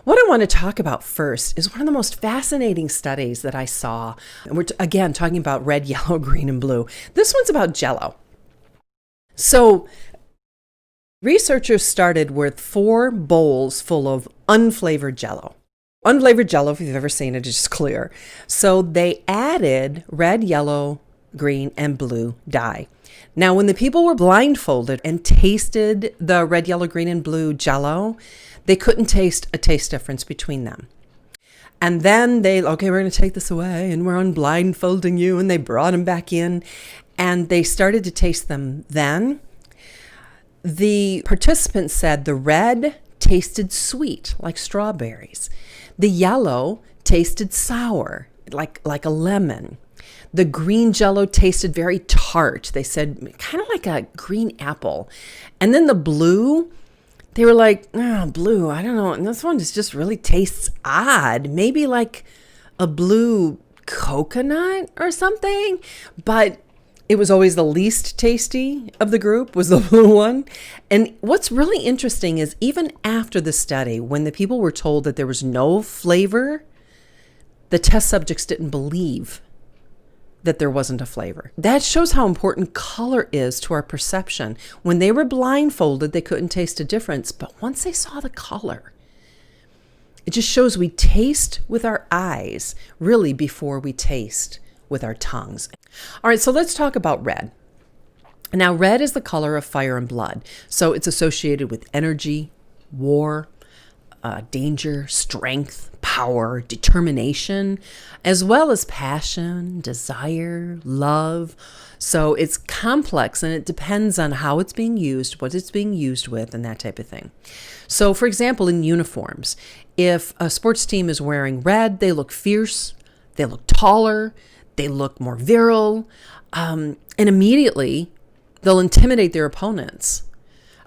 What I want to talk about first is one of the most fascinating studies that I saw. And we're, again, talking about red, yellow, green, and blue. This one's about JELLO. So researchers started with 4 bowls full of unflavored JELLO. Unflavored JELLO, if you've ever seen it, is just clear. So they added red, yellow, green, and blue dye. Now, when the people were blindfolded and tasted the red, yellow, green, and blue JELLO, they couldn't taste a taste difference between them. And then okay, we're going to take this away and we're unblindfolding you. And they brought them back in and they started to taste them then. The participants said the red tasted sweet, like strawberries. The yellow tasted sour, like a lemon. The green JELLO tasted very tart. They said kind of like a green apple. And then the blue, they were like, oh, blue, I don't know. And this one just really tastes odd. Maybe like a blue coconut or something. But it was always the least tasty of the group, was the blue one. And what's really interesting is even after the study, when the people were told that there was no flavor, the test subjects didn't believe that there wasn't a flavor. That shows how important color is to our perception. When they were blindfolded, they couldn't taste a difference. But once they saw the color, it just shows we taste with our eyes really before we taste with our tongues. All right, so let's talk about red. Now, red is the color of fire and blood. So it's associated with energy, war, danger, strength, power, determination, as well as passion, desire, love. So it's complex and it depends on how it's being used, what it's being used with, and that type of thing. So, for example, in uniforms, if a sports team is wearing red, they look fierce, they look taller, they look more virile, and immediately they'll intimidate their opponents.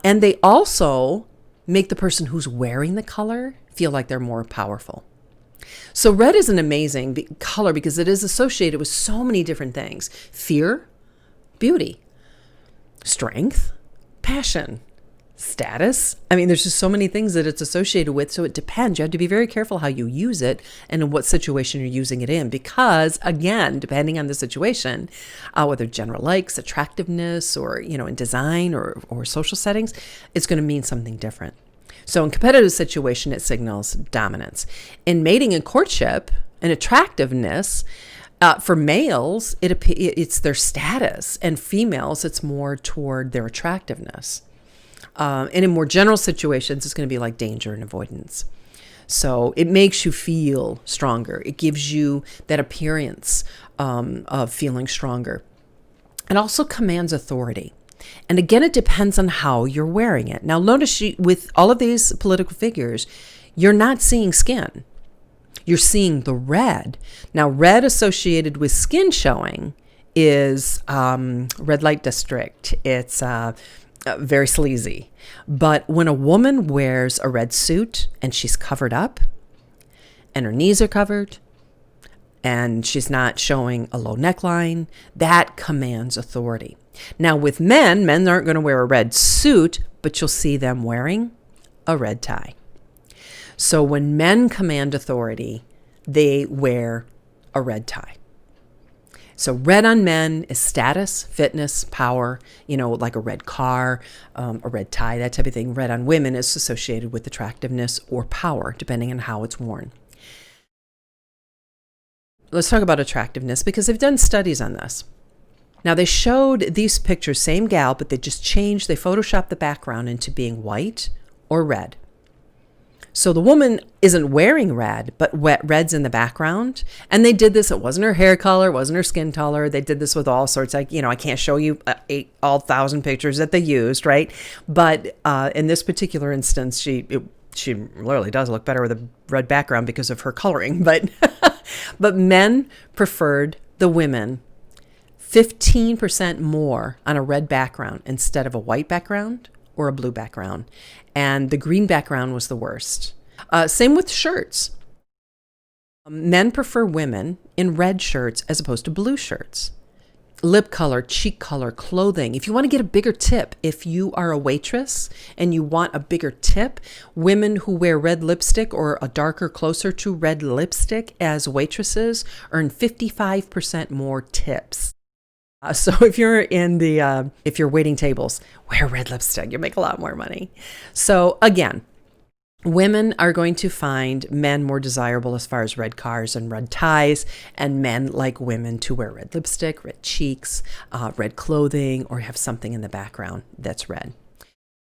And they also make the person who's wearing the color feel like they're more powerful. So red is an amazing color because it is associated with so many different things: fear, beauty, strength, passion, status. I mean, there's just so many things that it's associated with. So it depends. You have to be very careful how you use it and in what situation you're using it in. Because again, depending on the situation, whether general likes, attractiveness, or, in design or social settings, it's going to mean something different. So in competitive situation, it signals dominance. In mating and courtship and attractiveness, for males, it's their status, and females, it's more toward their attractiveness. And in more general situations, it's going to be like danger and avoidance. So it makes you feel stronger. It gives you that appearance of feeling stronger. It also commands authority. And again, it depends on how you're wearing it. Now, notice with all of these political figures, you're not seeing skin. You're seeing the red. Now, red associated with skin showing is red light district. It's very sleazy. But when a woman wears a red suit and she's covered up and her knees are covered and she's not showing a low neckline, that commands authority. Now with men aren't going to wear a red suit, but you'll see them wearing a red tie. So when men command authority, they wear a red tie. So red on men is status, fitness, power, like a red car, a red tie, that type of thing. Red on women is associated with attractiveness or power, depending on how it's worn. Let's talk about attractiveness because they've done studies on this. Now they showed these pictures, same gal, but they photoshopped the background into being white or red. So the woman isn't wearing red, but red's in the background. And they did this. It wasn't her hair color, it wasn't her skin color. They did this with all sorts. I can't show you all 1,000 pictures that they used, right? But in this particular instance, she literally does look better with a red background because of her coloring. But but men preferred the women 15% more on a red background instead of a white background or a blue background. And the green background was the worst. Same with shirts. Men prefer women in red shirts as opposed to blue shirts. lip color, cheek color, clothing. If you want to get a bigger tip, if you are a waitress and you want a bigger tip, women who wear red lipstick or a darker, closer to red lipstick as waitresses earn 55% more tips. So if you're if you're waiting tables, wear red lipstick, you make a lot more money. So again, women are going to find men more desirable as far as red cars and red ties, and men like women to wear red lipstick, red cheeks, red clothing, or have something in the background that's red.